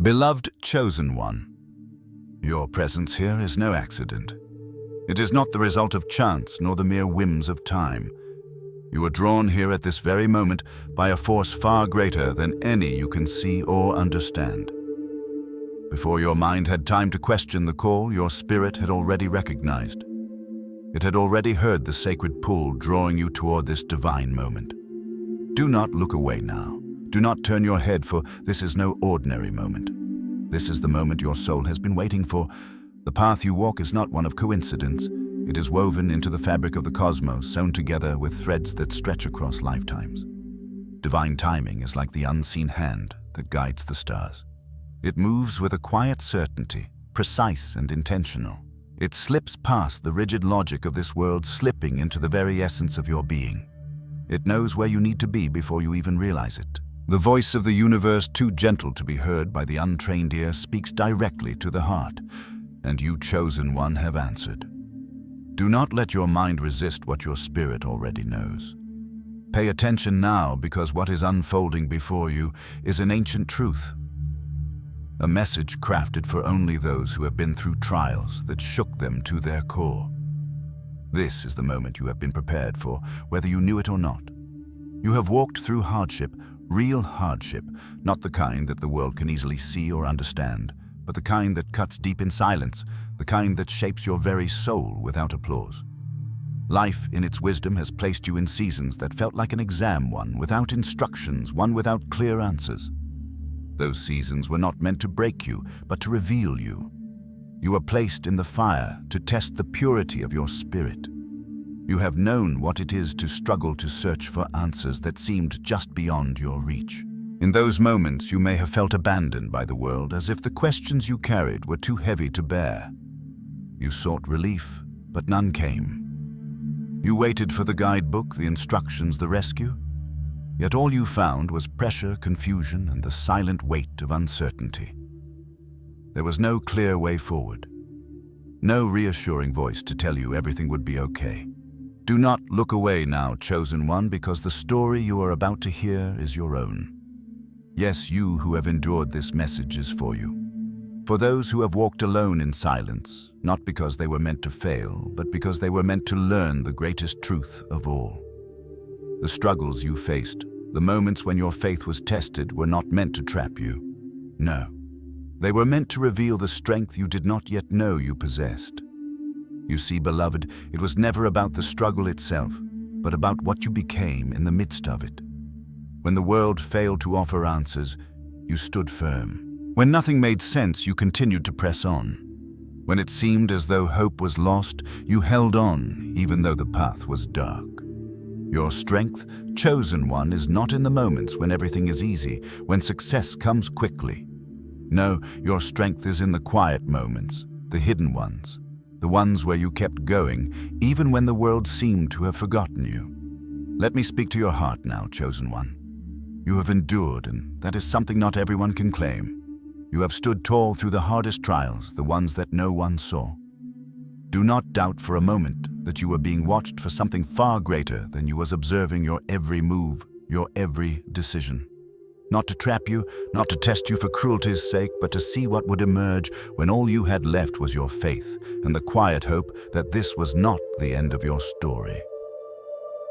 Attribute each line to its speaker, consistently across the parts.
Speaker 1: Beloved Chosen One, your presence here is no accident. It is not the result of chance nor the mere whims of time. You are drawn here at this very moment by a force far greater than any you can see or understand. Before your mind had time to question the call, your spirit had already recognized. It had already heard the sacred pull drawing you toward this divine moment. Do not look away now. Do not turn your head, for this is no ordinary moment. This is the moment your soul has been waiting for. The path you walk is not one of coincidence. It is woven into the fabric of the cosmos, sewn together with threads that stretch across lifetimes. Divine timing is like the unseen hand that guides the stars. It moves with a quiet certainty, precise and intentional. It slips past the rigid logic of this world, slipping into the very essence of your being. It knows where you need to be before you even realize it. The voice of the universe, too gentle to be heard by the untrained ear, speaks directly to the heart, and you, chosen one, have answered. Do not let your mind resist what your spirit already knows. Pay attention now, because what is unfolding before you is an ancient truth. A message crafted for only those who have been through trials that shook them to their core. This is the moment you have been prepared for, whether you knew it or not. You have walked through hardship, real hardship, not the kind that the world can easily see or understand, but the kind that cuts deep in silence, the kind that shapes your very soul without applause. Life, in its wisdom, has placed you in seasons that felt like an exam, one without instructions, one without clear answers. Those seasons were not meant to break you, but to reveal you. You were placed in the fire to test the purity of your spirit. You have known what it is to struggle to search for answers that seemed just beyond your reach. In those moments, you may have felt abandoned by the world, as if the questions you carried were too heavy to bear. You sought relief, but none came. You waited for the guidebook, the instructions, the rescue. Yet all you found was pressure, confusion, and the silent weight of uncertainty. There was no clear way forward. No reassuring voice to tell you everything would be okay. Do not look away now, chosen one, because the story you are about to hear is your own. Yes, you who have endured this message is for you. For those who have walked alone in silence, not because they were meant to fail, but because they were meant to learn the greatest truth of all. The struggles you faced, the moments when your faith was tested, were not meant to trap you. No, they were meant to reveal the strength you did not yet know you possessed. You see, beloved, it was never about the struggle itself, but about what you became in the midst of it. When the world failed to offer answers, you stood firm. When nothing made sense, you continued to press on. When it seemed as though hope was lost, you held on, even though the path was dark. Your strength, chosen one, is not in the moments when everything is easy, when success comes quickly. No, your strength is in the quiet moments, the hidden ones. The ones where you kept going, even when the world seemed to have forgotten you. Let me speak to your heart now, chosen one. You have endured, and that is something not everyone can claim. You have stood tall through the hardest trials, the ones that no one saw. Do not doubt for a moment that you were being watched for something far greater than you was observing your every move, your every decision. Not to trap you, not to test you for cruelty's sake, but to see what would emerge when all you had left was your faith and the quiet hope that this was not the end of your story.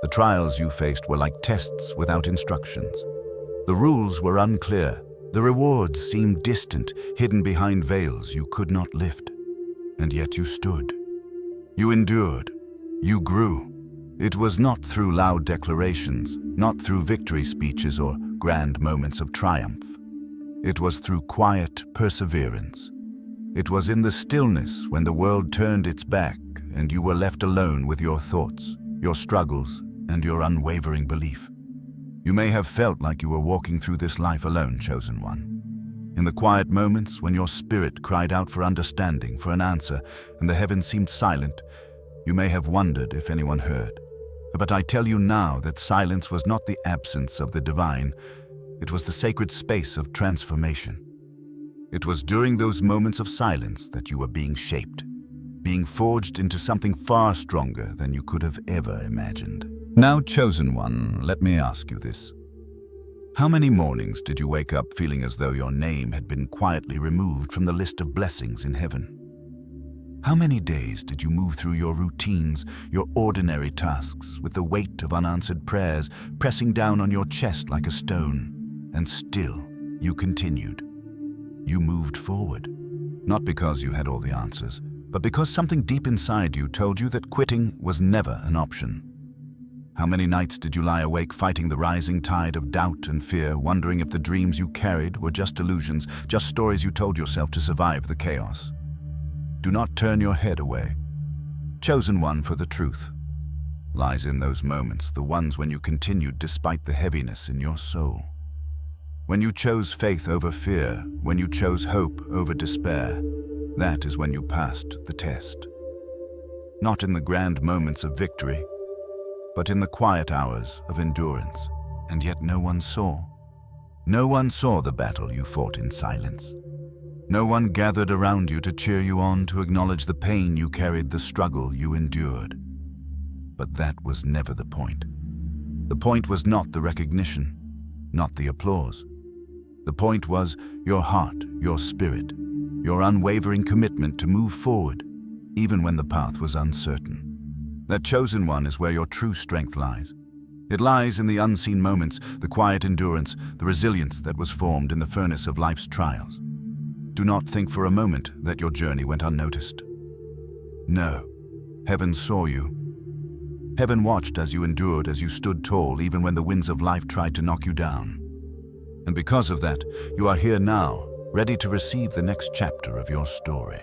Speaker 1: The trials you faced were like tests without instructions. The rules were unclear. The rewards seemed distant, hidden behind veils you could not lift. And yet you stood. You endured. You grew. It was not through loud declarations, not through victory speeches or grand moments of triumph. It was through quiet perseverance. It was in the stillness when the world turned its back and you were left alone with your thoughts, your struggles, and your unwavering belief. You may have felt like you were walking through this life alone, chosen one. In the quiet moments when your spirit cried out for understanding, for an answer, and the heavens seemed silent, you may have wondered if anyone heard. But I tell you now that silence was not the absence of the divine. It was the sacred space of transformation. It was during those moments of silence that you were being shaped, being forged into something far stronger than you could have ever imagined. Now, chosen one, let me ask you this. How many mornings did you wake up feeling as though your name had been quietly removed from the list of blessings in heaven? How many days did you move through your routines, your ordinary tasks, with the weight of unanswered prayers pressing down on your chest like a stone? And still, you continued. You moved forward. Not because you had all the answers, but because something deep inside you told you that quitting was never an option. How many nights did you lie awake fighting the rising tide of doubt and fear, wondering if the dreams you carried were just illusions, just stories you told yourself to survive the chaos? Do not turn your head away. Chosen one, for the truth lies in those moments, the ones when you continued despite the heaviness in your soul. When you chose faith over fear, when you chose hope over despair, that is when you passed the test. Not in the grand moments of victory, but in the quiet hours of endurance. And yet no one saw. No one saw the battle you fought in silence. No one gathered around you to cheer you on, to acknowledge the pain you carried, the struggle you endured. But that was never the point. The point was not the recognition, not the applause. The point was your heart, your spirit, your unwavering commitment to move forward, even when the path was uncertain. That chosen one is where your true strength lies. It lies in the unseen moments, the quiet endurance, the resilience that was formed in the furnace of life's trials. Do not think for a moment that your journey went unnoticed. No, heaven saw you. Heaven watched as you endured, as you stood tall, even when the winds of life tried to knock you down. And because of that, you are here now, ready to receive the next chapter of your story.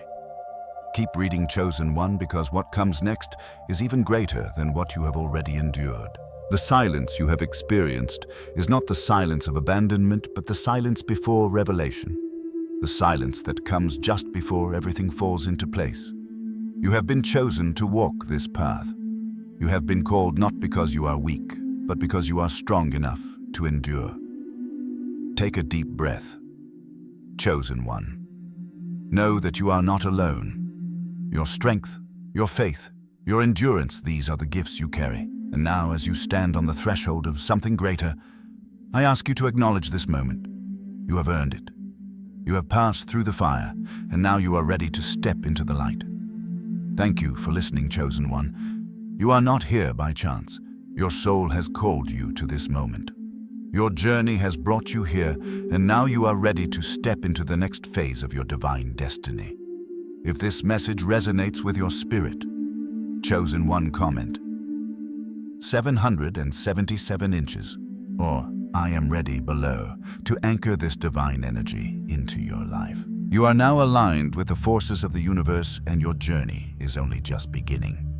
Speaker 1: Keep reading, Chosen One, because what comes next is even greater than what you have already endured. The silence you have experienced is not the silence of abandonment, but the silence before revelation. The silence that comes just before everything falls into place. You have been chosen to walk this path. You have been called not because you are weak, but because you are strong enough to endure. Take a deep breath. Chosen One. Know that you are not alone. Your strength, your faith, your endurance, these are the gifts you carry. And now, as you stand on the threshold of something greater, I ask you to acknowledge this moment. You have earned it. You have passed through the fire, and now you are ready to step into the light. Thank you for listening, Chosen One. You are not here by chance. Your soul has called you to this moment. Your journey has brought you here, and now you are ready to step into the next phase of your divine destiny. If this message resonates with your spirit, Chosen One, comment 777 inches, or I am ready below, to anchor this divine energy into your life. You are now aligned with the forces of the universe, and your journey is only just beginning.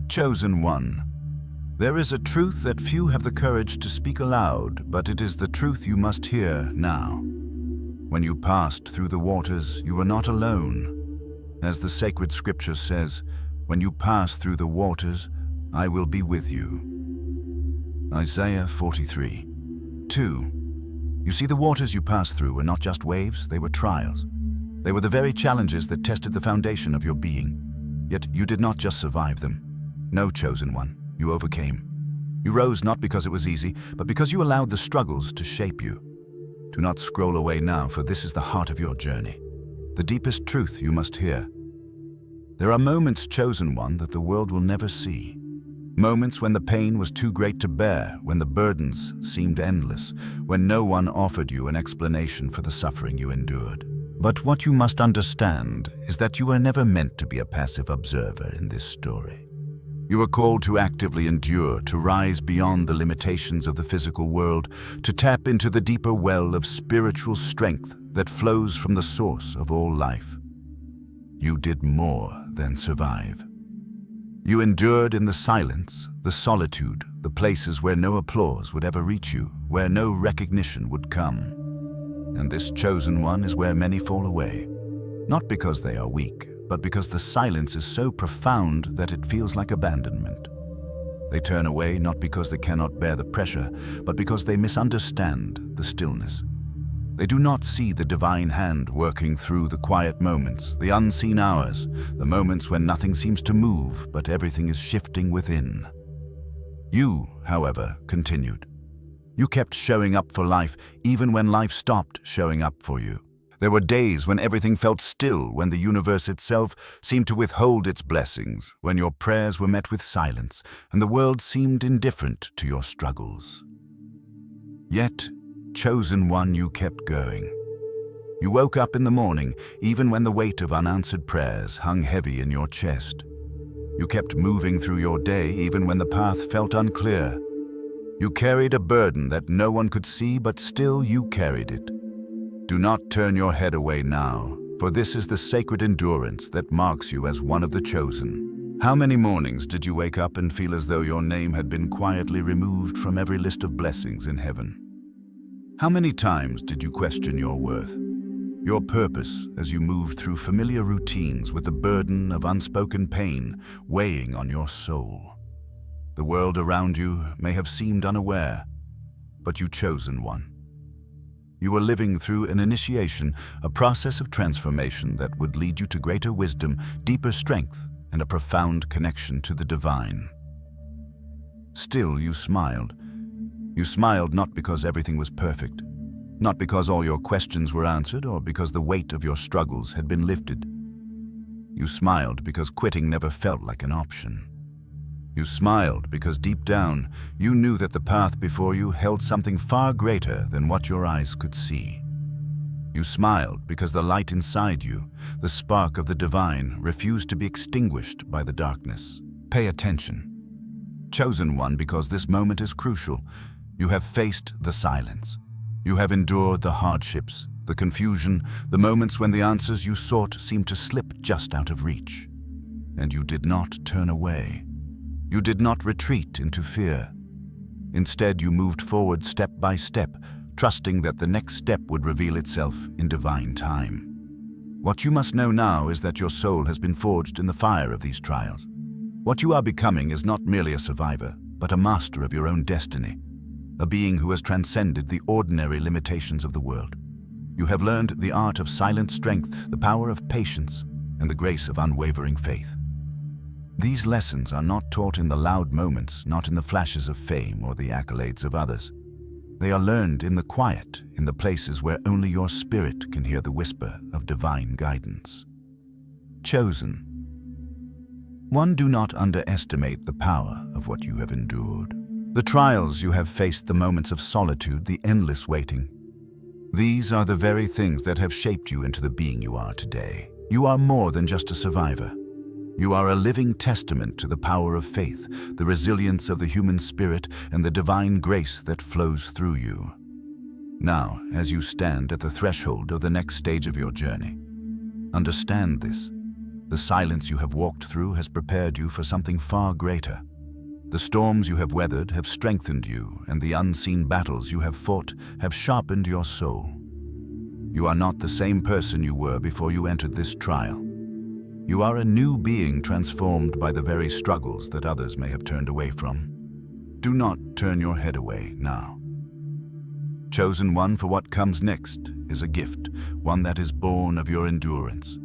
Speaker 1: Chosen One, there is a truth that few have the courage to speak aloud, but it is the truth you must hear now. When you passed through the waters, you were not alone. As the sacred scripture says, when you pass through the waters, I will be with you. Isaiah 43:2. You see, the waters you passed through were not just waves, they were trials. They were the very challenges that tested the foundation of your being. Yet you did not just survive them. No, Chosen One, you overcame. You rose not because it was easy, but because you allowed the struggles to shape you. Do not scroll away now, for this is the heart of your journey. The deepest truth you must hear. There are moments, Chosen One, that the world will never see. Moments when the pain was too great to bear, when the burdens seemed endless, when no one offered you an explanation for the suffering you endured. But what you must understand is that you were never meant to be a passive observer in this story. You were called to actively endure, to rise beyond the limitations of the physical world, to tap into the deeper well of spiritual strength that flows from the source of all life. You did more than survive. You endured in the silence, the solitude, the places where no applause would ever reach you, where no recognition would come. And this Chosen One is where many fall away. Not because they are weak, but because the silence is so profound that it feels like abandonment. They turn away not because they cannot bear the pressure, but because they misunderstand the stillness. They do not see the divine hand working through the quiet moments, the unseen hours, the moments when nothing seems to move, but everything is shifting within. You, however, continued. You kept showing up for life, even when life stopped showing up for you. There were days when everything felt still, when the universe itself seemed to withhold its blessings, when your prayers were met with silence, and the world seemed indifferent to your struggles. Yet, chosen one, you kept going. You woke up in the morning, even when the weight of unanswered prayers hung heavy in your chest. You kept moving through your day, even when the path felt unclear. You carried a burden that no one could see, but still you carried it. Do not turn your head away now, for this is the sacred endurance that marks you as one of the chosen. How many mornings did you wake up and feel as though your name had been quietly removed from every list of blessings in heaven? How many times did you question your worth, your purpose, as you moved through familiar routines with the burden of unspoken pain weighing on your soul? The world around you may have seemed unaware, but you chosen one. You were living through an initiation, a process of transformation that would lead you to greater wisdom, deeper strength, and a profound connection to the divine. Still, you smiled. You smiled not because everything was perfect, not because all your questions were answered or because the weight of your struggles had been lifted. You smiled because quitting never felt like an option. You smiled because deep down, you knew that the path before you held something far greater than what your eyes could see. You smiled because the light inside you, the spark of the divine, refused to be extinguished by the darkness. Pay attention. Chosen one, because this moment is crucial. You have faced the silence. You have endured the hardships, the confusion, the moments when the answers you sought seemed to slip just out of reach. And you did not turn away. You did not retreat into fear. Instead, you moved forward step by step, trusting that the next step would reveal itself in divine time. What you must know now is that your soul has been forged in the fire of these trials. What you are becoming is not merely a survivor, but a master of your own destiny, a being who has transcended the ordinary limitations of the world. You have learned the art of silent strength, the power of patience, and the grace of unwavering faith. These lessons are not taught in the loud moments, not in the flashes of fame or the accolades of others. They are learned in the quiet, in the places where only your spirit can hear the whisper of divine guidance. Chosen. One, do not underestimate the power of what you have endured. The trials you have faced, the moments of solitude, the endless waiting. These are the very things that have shaped you into the being you are today. You are more than just a survivor. You are a living testament to the power of faith, the resilience of the human spirit, and the divine grace that flows through you. Now, as you stand at the threshold of the next stage of your journey, understand this. The silence you have walked through has prepared you for something far greater. The storms you have weathered have strengthened you, and the unseen battles you have fought have sharpened your soul. You are not the same person you were before you entered this trial. You are a new being transformed by the very struggles that others may have turned away from. Do not turn your head away now. Chosen one, for what comes next is a gift, one that is born of your endurance,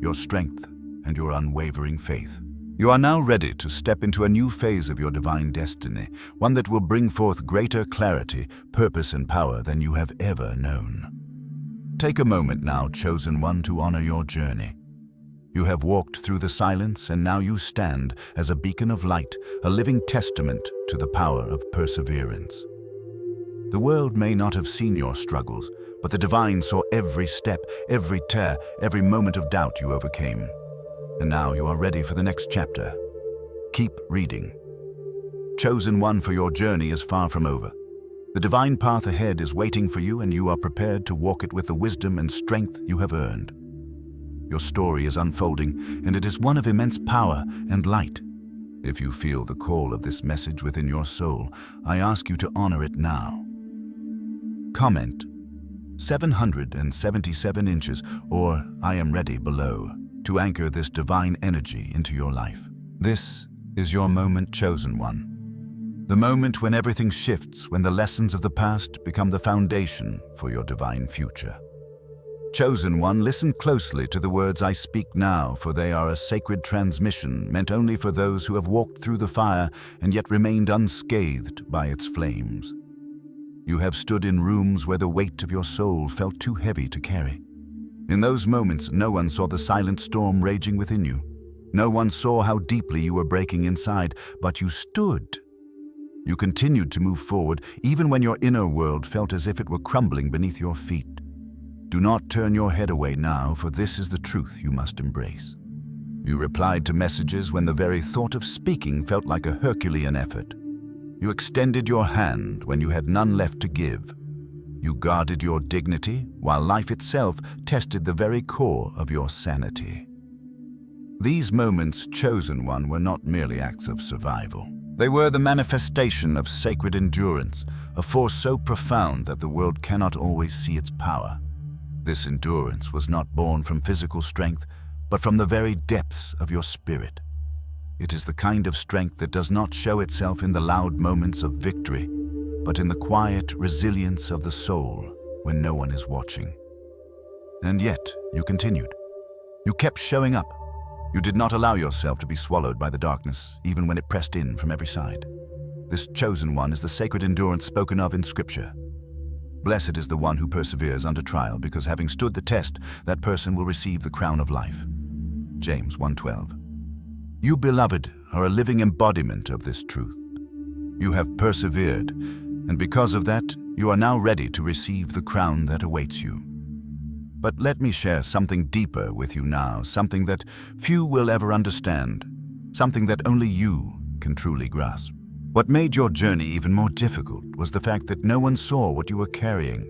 Speaker 1: your strength, and your unwavering faith. You are now ready to step into a new phase of your divine destiny, one that will bring forth greater clarity, purpose, and power than you have ever known. Take a moment now, chosen one, to honor your journey. You have walked through the silence, and now you stand as a beacon of light, a living testament to the power of perseverance. The world may not have seen your struggles, but the divine saw every step, every tear, every moment of doubt you overcame. And now you are ready for the next chapter. Keep reading. Chosen one, for your journey is far from over. The divine path ahead is waiting for you, and you are prepared to walk it with the wisdom and strength you have earned. Your story is unfolding, and it is one of immense power and light. If you feel the call of this message within your soul, I ask you to honor it now. Comment 777 inches or I am ready below to anchor this divine energy into your life. This is your moment, chosen one. The moment when everything shifts, when the lessons of the past become the foundation for your divine future. Chosen one, listen closely to the words I speak now, for they are a sacred transmission meant only for those who have walked through the fire and yet remained unscathed by its flames. You have stood in rooms where the weight of your soul felt too heavy to carry. In those moments, no one saw the silent storm raging within you. No one saw how deeply you were breaking inside, but you stood. You continued to move forward, even when your inner world felt as if it were crumbling beneath your feet. Do not turn your head away now, for this is the truth you must embrace. You replied to messages when the very thought of speaking felt like a Herculean effort. You extended your hand when you had none left to give. You guarded your dignity, while life itself tested the very core of your sanity. These moments, chosen one, were not merely acts of survival. They were the manifestation of sacred endurance, a force so profound that the world cannot always see its power. This endurance was not born from physical strength, but from the very depths of your spirit. It is the kind of strength that does not show itself in the loud moments of victory, but in the quiet resilience of the soul when no one is watching. And yet, you continued. You kept showing up. You did not allow yourself to be swallowed by the darkness, even when it pressed in from every side. This chosen one is the sacred endurance spoken of in Scripture. Blessed is the one who perseveres under trial, because having stood the test, that person will receive the crown of life. James 1:12. You, beloved, are a living embodiment of this truth. You have persevered, and because of that, you are now ready to receive the crown that awaits you. But let me share something deeper with you now, something that few will ever understand, something that only you can truly grasp. What made your journey even more difficult was the fact that no one saw what you were carrying.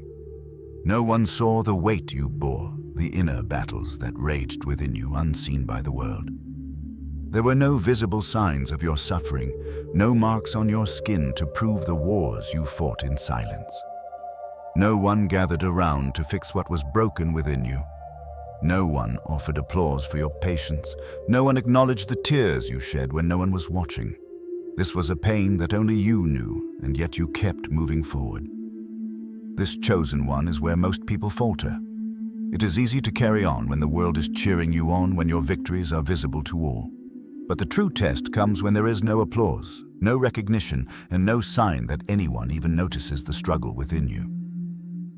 Speaker 1: No one saw the weight you bore, the inner battles that raged within you unseen by the world. There were no visible signs of your suffering, no marks on your skin to prove the wars you fought in silence. No one gathered around to fix what was broken within you. No one offered applause for your patience. No one acknowledged the tears you shed when no one was watching. This was a pain that only you knew, and yet you kept moving forward. This chosen one is where most people falter. It is easy to carry on when the world is cheering you on, when your victories are visible to all. But the true test comes when there is no applause, no recognition, and no sign that anyone even notices the struggle within you.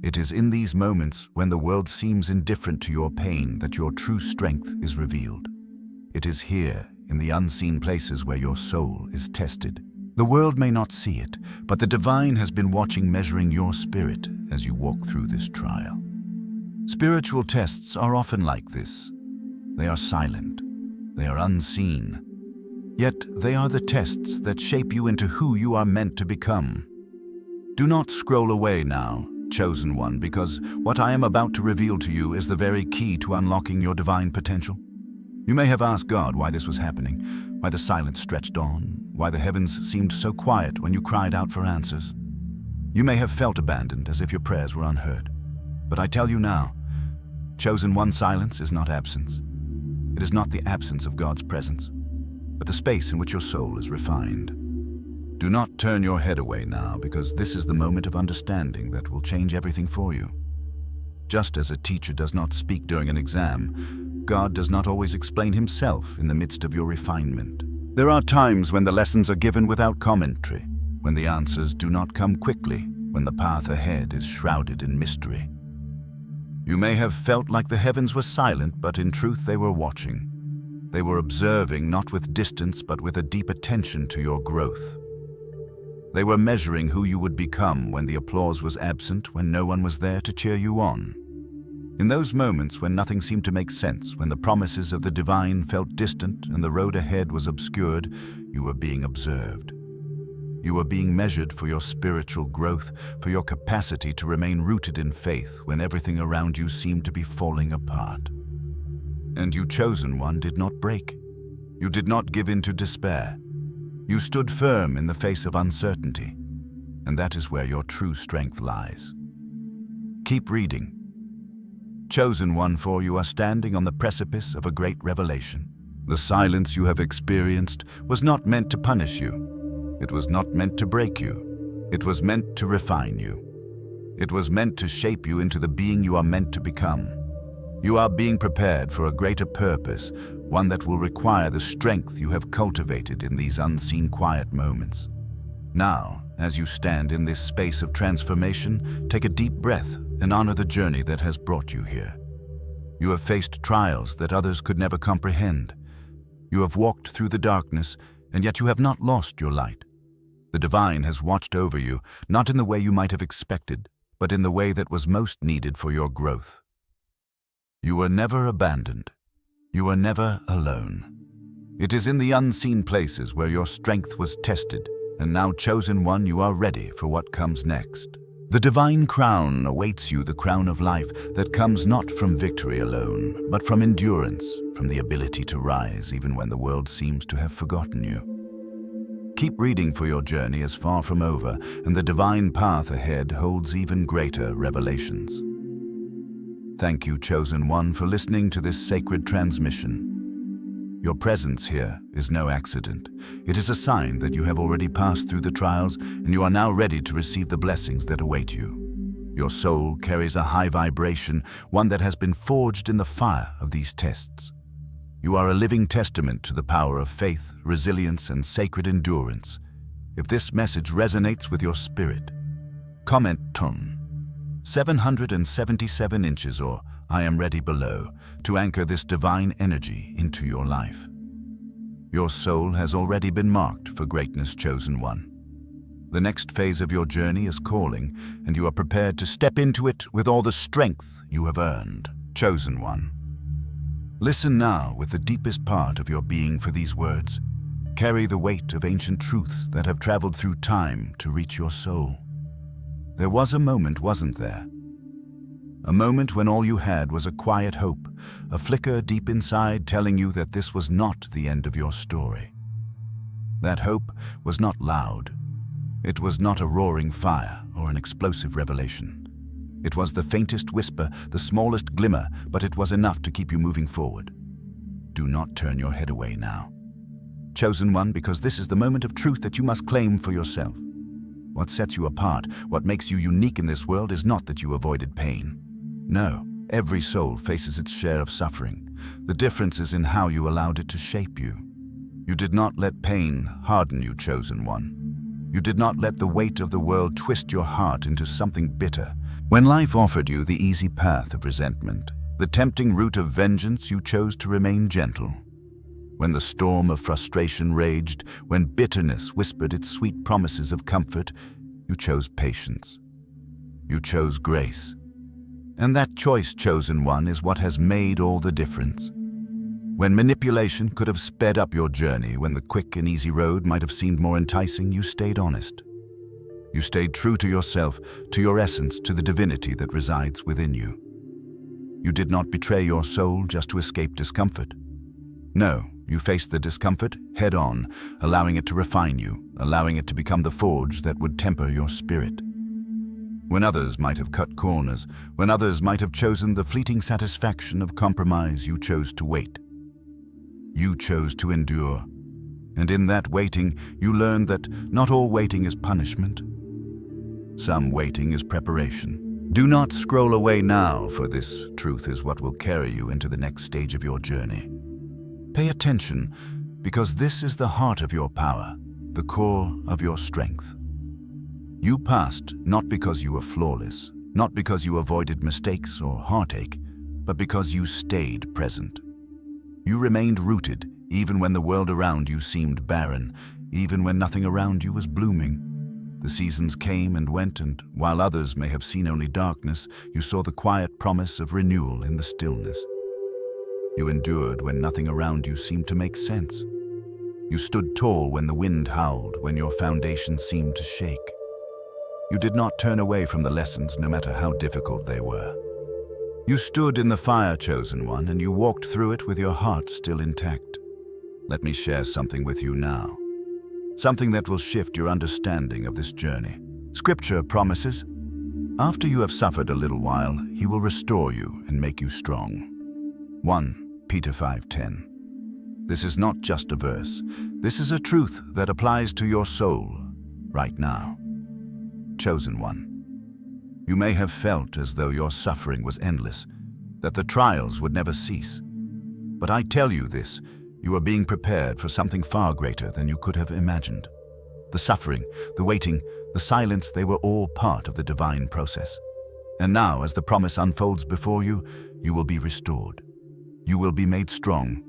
Speaker 1: It is in these moments, when the world seems indifferent to your pain, that your true strength is revealed. It is here, in the unseen places, where your soul is tested. The world may not see it, but the divine has been watching, measuring your spirit as you walk through this trial. Spiritual tests are often like this. They are silent. They are unseen. Yet they are the tests that shape you into who you are meant to become. Do not scroll away now, chosen one, because what I am about to reveal to you is the very key to unlocking your divine potential. You may have asked God why this was happening, why the silence stretched on, why the heavens seemed so quiet when you cried out for answers. You may have felt abandoned, as if your prayers were unheard. But I tell you now, chosen one, silence is not absence. It is not the absence of God's presence, but the space in which your soul is refined. Do not turn your head away now, because this is the moment of understanding that will change everything for you. Just as a teacher does not speak during an exam, God does not always explain himself in the midst of your refinement. There are times when the lessons are given without commentary, when the answers do not come quickly, when the path ahead is shrouded in mystery. You may have felt like the heavens were silent, but in truth they were watching. They were observing, not with distance, but with a deep attention to your growth. They were measuring who you would become when the applause was absent, when no one was there to cheer you on. In those moments when nothing seemed to make sense, when the promises of the divine felt distant and the road ahead was obscured, you were being observed. You were being measured for your spiritual growth, for your capacity to remain rooted in faith when everything around you seemed to be falling apart. And you, chosen one, did not break. You did not give in to despair. You stood firm in the face of uncertainty, and that is where your true strength lies. Keep reading. Chosen one, for you are standing on the precipice of a great revelation. The silence you have experienced was not meant to punish you. It was not meant to break you. It was meant to refine you. It was meant to shape you into the being you are meant to become. You are being prepared for a greater purpose, one that will require the strength you have cultivated in these unseen quiet moments. Now, As you stand in this space of transformation, take a deep breath and honor the journey that has brought you here. You have faced trials that others could never comprehend. You have walked through the darkness, and yet you have not lost your light. The divine has watched over you, not in the way you might have expected, but in the way that was most needed for your growth. You were never abandoned. You were never alone. It is in the unseen places where your strength was tested, and now, chosen one, you are ready for what comes next. The divine crown awaits you, the crown of life that comes not from victory alone, but from endurance, from the ability to rise even when the world seems to have forgotten you. Keep reading, for your journey is far from over, and the divine path ahead holds even greater revelations. Thank you, chosen one, for listening to this sacred transmission. Your presence here is no accident. It is a sign that you have already passed through the trials, and you are now ready to receive the blessings that await you. Your soul carries a high vibration, one that has been forged in the fire of these tests. You are a living testament to the power of faith, resilience, and sacred endurance. If this message resonates with your spirit, comment "Ton 777 inches" or "I am ready" below to anchor this divine energy into your life. Your soul has already been marked for greatness, chosen one. The next phase of your journey is calling, and you are prepared to step into it with all the strength you have earned, chosen one. Listen now with the deepest part of your being, for these words carry the weight of ancient truths that have traveled through time to reach your soul. There was a moment, wasn't there? A moment when all you had was a quiet hope, a flicker deep inside telling you that this was not the end of your story. That hope was not loud. It was not a roaring fire or an explosive revelation. It was the faintest whisper, the smallest glimmer, but it was enough to keep you moving forward. Do not turn your head away now, chosen one, because this is the moment of truth that you must claim for yourself. What sets you apart, what makes you unique in this world, is not that you avoided pain. No, every soul faces its share of suffering. The difference is in how you allowed it to shape you. You did not let pain harden you, chosen one. You did not let the weight of the world twist your heart into something bitter. When life offered you the easy path of resentment, the tempting route of vengeance, you chose to remain gentle. When the storm of frustration raged, when bitterness whispered its sweet promises of comfort, you chose patience. You chose grace. And that choice, chosen one, is what has made all the difference. When manipulation could have sped up your journey, when the quick and easy road might have seemed more enticing, you stayed honest. You stayed true to yourself, to your essence, to the divinity that resides within you. You did not betray your soul just to escape discomfort. No, you faced the discomfort head on, allowing it to refine you, allowing it to become the forge that would temper your spirit. When others might have cut corners, when others might have chosen the fleeting satisfaction of compromise, you chose to wait. You chose to endure. And in that waiting, you learned that not all waiting is punishment. Some waiting is preparation. Do not scroll away now, for this truth is what will carry you into the next stage of your journey. Pay attention, because this is the heart of your power, the core of your strength. You passed not because you were flawless, not because you avoided mistakes or heartache, but because you stayed present. You remained rooted, even when the world around you seemed barren, even when nothing around you was blooming. The seasons came and went, and while others may have seen only darkness, you saw the quiet promise of renewal in the stillness. You endured when nothing around you seemed to make sense. You stood tall when the wind howled, when your foundation seemed to shake. You did not turn away from the lessons, no matter how difficult they were. You stood in the fire, chosen one, and you walked through it with your heart still intact. Let me share something with you now. Something that will shift your understanding of this journey. Scripture promises, after you have suffered a little while, he will restore you and make you strong. 1 Peter 5:10. This is not just a verse. This is a truth that applies to your soul right now. Chosen one. You may have felt as though your suffering was endless, that the trials would never cease. But I tell you this, you are being prepared for something far greater than you could have imagined. The suffering, the waiting, The silence, they were all part of the divine process. And now, as the promise unfolds before you, you will be restored. You will be made strong.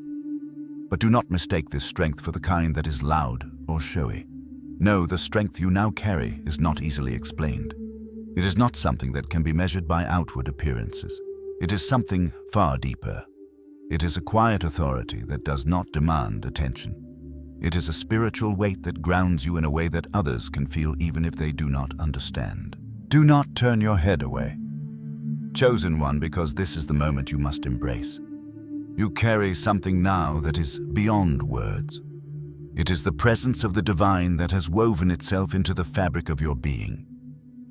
Speaker 1: But do not mistake this strength for the kind that is loud or showy. No, the strength you now carry is not easily explained. It is not something that can be measured by outward appearances. It is something far deeper. It is a quiet authority that does not demand attention. It is a spiritual weight that grounds you in a way that others can feel even if they do not understand. Do not turn your head away. Chosen one, because this is the moment you must embrace. You carry something now that is beyond words. It is the presence of the divine that has woven itself into the fabric of your being.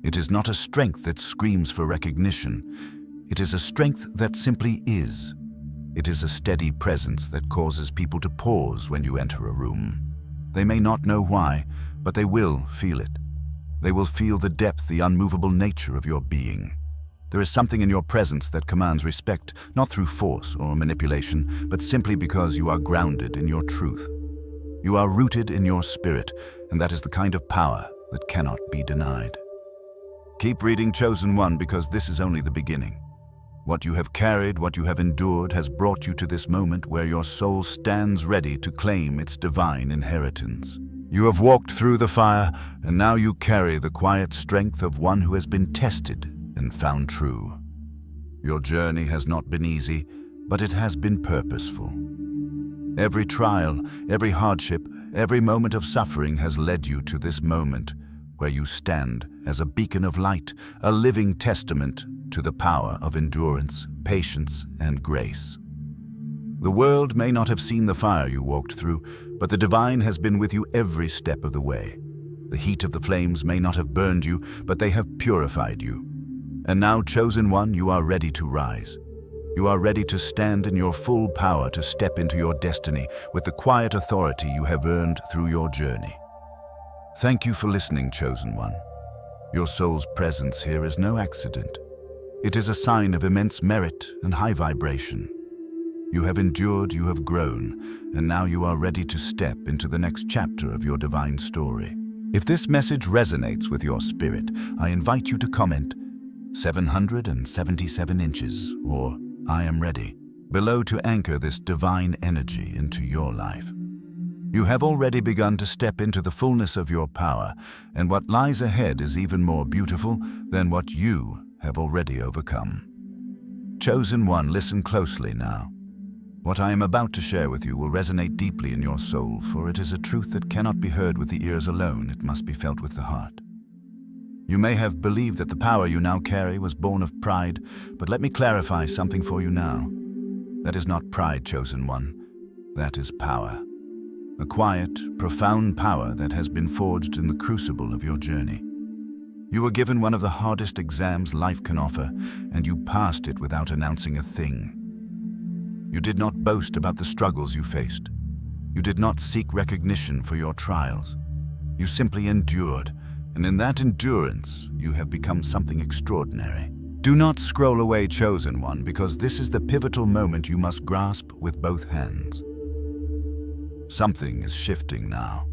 Speaker 1: It is not a strength that screams for recognition. It is a strength that simply is. It is a steady presence that causes people to pause when you enter a room. They may not know why, but they will feel it. They will feel the depth, the unmovable nature of your being. There is something in your presence that commands respect, not through force or manipulation, but simply because you are grounded in your truth. You are rooted in your spirit, and that is the kind of power that cannot be denied. Keep reading, Chosen One, because this is only the beginning. What you have carried, what you have endured, has brought you to this moment where your soul stands ready to claim its divine inheritance. You have walked through the fire, and now you carry the quiet strength of one who has been tested and found true. Your journey has not been easy, but it has been purposeful. Every trial, every hardship, every moment of suffering has led you to this moment where you stand as a beacon of light, a living testament to the power of endurance, patience, and grace. The world may not have seen the fire you walked through, but the divine has been with you every step of the way. The heat of the flames may not have burned you, but they have purified you. And now, Chosen One, you are ready to rise. You are ready to stand in your full power, to step into your destiny with the quiet authority you have earned through your journey. Thank you for listening, Chosen One. Your soul's presence here is no accident. It is a sign of immense merit and high vibration. You have endured, you have grown, and now you are ready to step into the next chapter of your divine story. If this message resonates with your spirit, I invite you to comment 777 inches or I am ready below to anchor this divine energy into your life. You have already begun to step into the fullness of your power, and what lies ahead is even more beautiful than what you have already overcome. Chosen One, listen closely now. What I am about to share with you will resonate deeply in your soul, for it is a truth that cannot be heard with the ears alone. It must be felt with the heart. You may have believed that the power you now carry was born of pride, but let me clarify something for you now. That is not pride, Chosen One. That is power. A quiet, profound power that has been forged in the crucible of your journey. You were given one of the hardest exams life can offer, and you passed it without announcing a thing. You did not boast about the struggles you faced. You did not seek recognition for your trials. You simply endured, and in that endurance, you have become something extraordinary. Do not scroll away, Chosen One, because this is the pivotal moment you must grasp with both hands. Something is shifting now.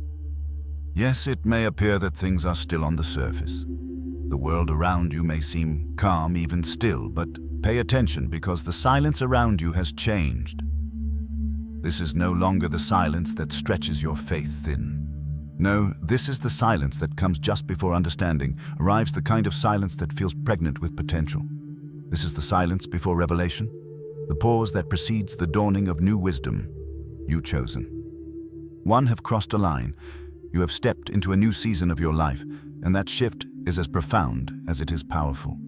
Speaker 1: Yes, it may appear that things are still on the surface. The world around you may seem calm, even still, but pay attention, because the silence around you has changed. This is no longer the silence that stretches your faith thin. No, this is the silence that comes just before understanding arrives, the kind of silence that feels pregnant with potential. This is the silence before revelation, the pause that precedes the dawning of new wisdom. You, Chosen One, have crossed a line. You have stepped into a new season of your life, and that shift is as profound as it is powerful.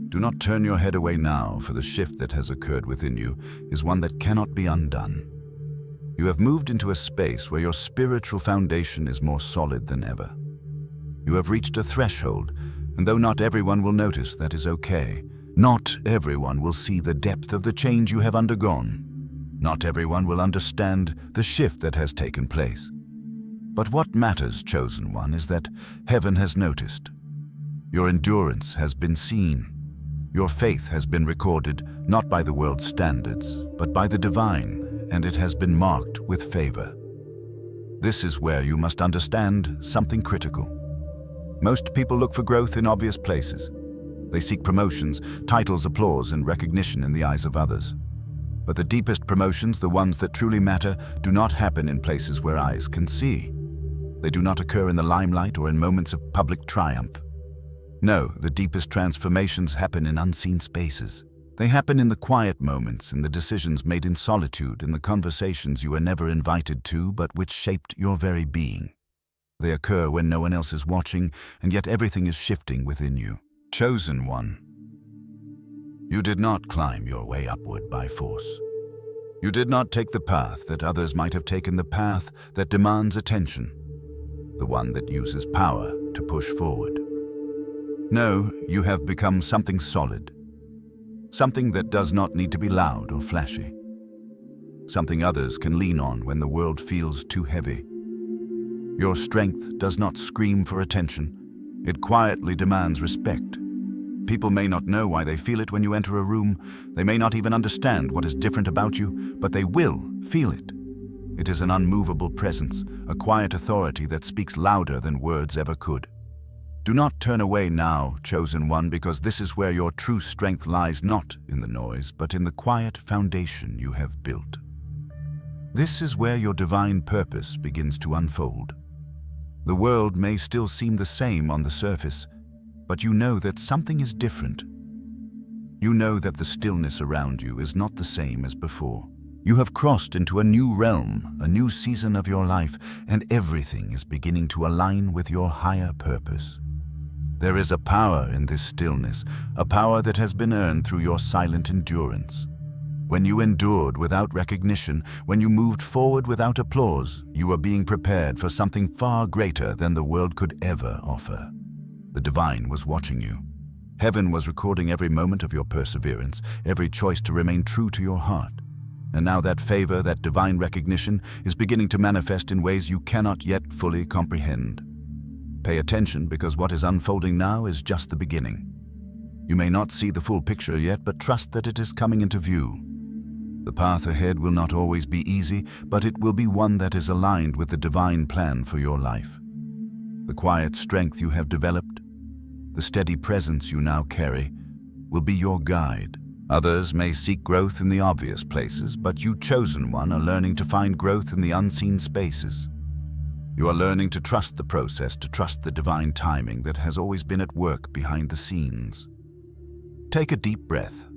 Speaker 1: Do not turn your head away now, for the shift that has occurred within you is one that cannot be undone. You have moved into a space where your spiritual foundation is more solid than ever. You have reached a threshold, and though not everyone will notice, that is okay. Not everyone will see the depth of the change you have undergone. Not everyone will understand the shift that has taken place. But what matters, Chosen One, is that heaven has noticed. Your endurance has been seen. Your faith has been recorded, not by the world's standards, but by the divine, and it has been marked with favor. This is where you must understand something critical. Most people look for growth in obvious places. They seek promotions, titles, applause, and recognition in the eyes of others. But the deepest promotions, the ones that truly matter, do not happen in places where eyes can see. They do not occur in the limelight or in moments of public triumph. No, the deepest transformations happen in unseen spaces. They happen in the quiet moments, in the decisions made in solitude, in the conversations you were never invited to but which shaped your very being. They occur when no one else is watching, and yet everything is shifting within you. Chosen one. You did not climb your way upward by force. You did not take the path that others might have taken, the path that demands attention, the one that uses power to push forward. No, you have become something solid, something that does not need to be loud or flashy, something others can lean on when the world feels too heavy. Your strength does not scream for attention. It quietly demands respect. People may not know why they feel it when you enter a room. They may not even understand what is different about you, but they will feel it. It is an unmovable presence, a quiet authority that speaks louder than words ever could. Do not turn away now, chosen one, because this is where your true strength lies, not in the noise, but in the quiet foundation you have built. This is where your divine purpose begins to unfold. The world may still seem the same on the surface, but you know that something is different. You know that the stillness around you is not the same as before. You have crossed into a new realm, a new season of your life, and everything is beginning to align with your higher purpose. There is a power in this stillness, a power that has been earned through your silent endurance. When you endured without recognition, when you moved forward without applause, you were being prepared for something far greater than the world could ever offer. The divine was watching you. Heaven was recording every moment of your perseverance, every choice to remain true to your heart. And now that favor, that divine recognition, is beginning to manifest in ways you cannot yet fully comprehend. Pay attention, because what is unfolding now is just the beginning. You may not see the full picture yet, but trust that it is coming into view. The path ahead will not always be easy, but it will be one that is aligned with the divine plan for your life. The quiet strength you have developed, the steady presence you now carry, will be your guide. Others may seek growth in the obvious places, but you, chosen one, are learning to find growth in the unseen spaces. You are learning to trust the process, to trust the divine timing that has always been at work behind the scenes. Take a deep breath,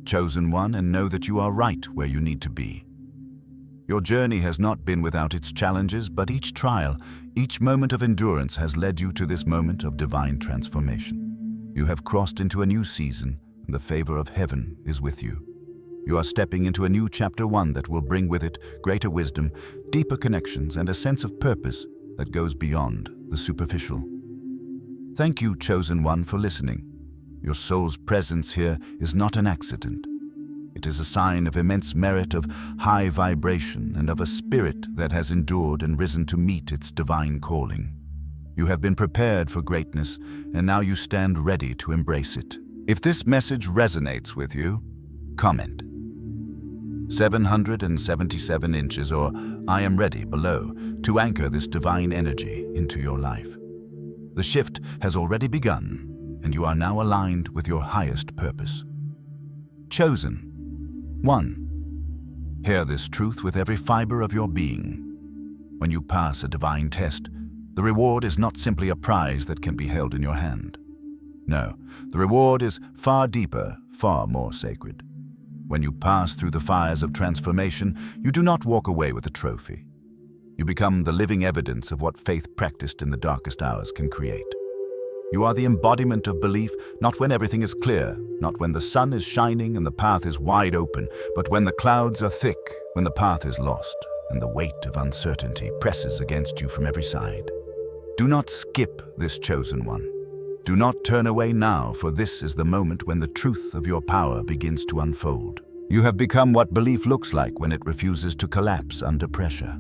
Speaker 1: chosen one, and know that you are right where you need to be. Your journey has not been without its challenges, but each trial, each moment of endurance has led you to this moment of divine transformation. You have crossed into a new season, and the favor of heaven is with you. You are stepping into a new chapter, one that will bring with it greater wisdom, deeper connections, and a sense of purpose that goes beyond the superficial. Thank you, chosen one, for listening. Your soul's presence here is not an accident. It is a sign of immense merit, of high vibration, and of a spirit that has endured and risen to meet its divine calling. You have been prepared for greatness, and now you stand ready to embrace it. If this message resonates with you, comment 777 inches or I am ready below to anchor this divine energy into your life. The shift has already begun, and you are now aligned with your highest purpose. Chosen one. Hear this truth with every fiber of your being. When you pass a divine test, the reward is not simply a prize that can be held in your hand. No, the reward is far deeper, far more sacred. When you pass through the fires of transformation, you do not walk away with a trophy. You become the living evidence of what faith practiced in the darkest hours can create. You are the embodiment of belief, not when everything is clear, not when the sun is shining and the path is wide open, but when the clouds are thick, when the path is lost, and the weight of uncertainty presses against you from every side. Do not skip this, chosen one. Do not turn away now, for this is the moment when the truth of your power begins to unfold. You have become what belief looks like when it refuses to collapse under pressure.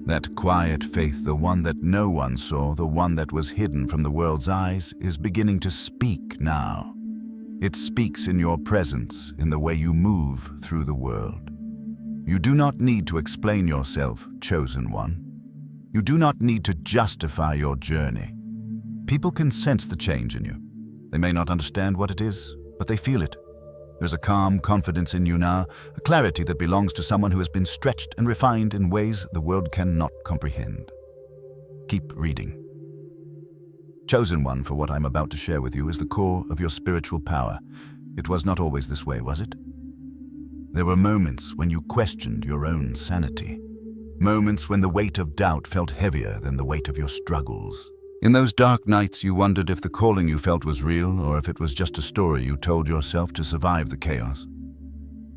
Speaker 1: That quiet faith, the one that no one saw, the one that was hidden from the world's eyes, is beginning to speak now. It speaks in your presence, in the way you move through the world. You do not need to explain yourself, chosen one. You do not need to justify your journey. People can sense the change in you. They may not understand what it is, but they feel it. There's a calm confidence in you now, a clarity that belongs to someone who has been stretched and refined in ways the world cannot comprehend. Keep reading. Chosen one, for what I'm about to share with you is the core of your spiritual power. It was not always this way, was it? There were moments when you questioned your own sanity. Moments when the weight of doubt felt heavier than the weight of your struggles. In those dark nights, you wondered if the calling you felt was real or if it was just a story you told yourself to survive the chaos.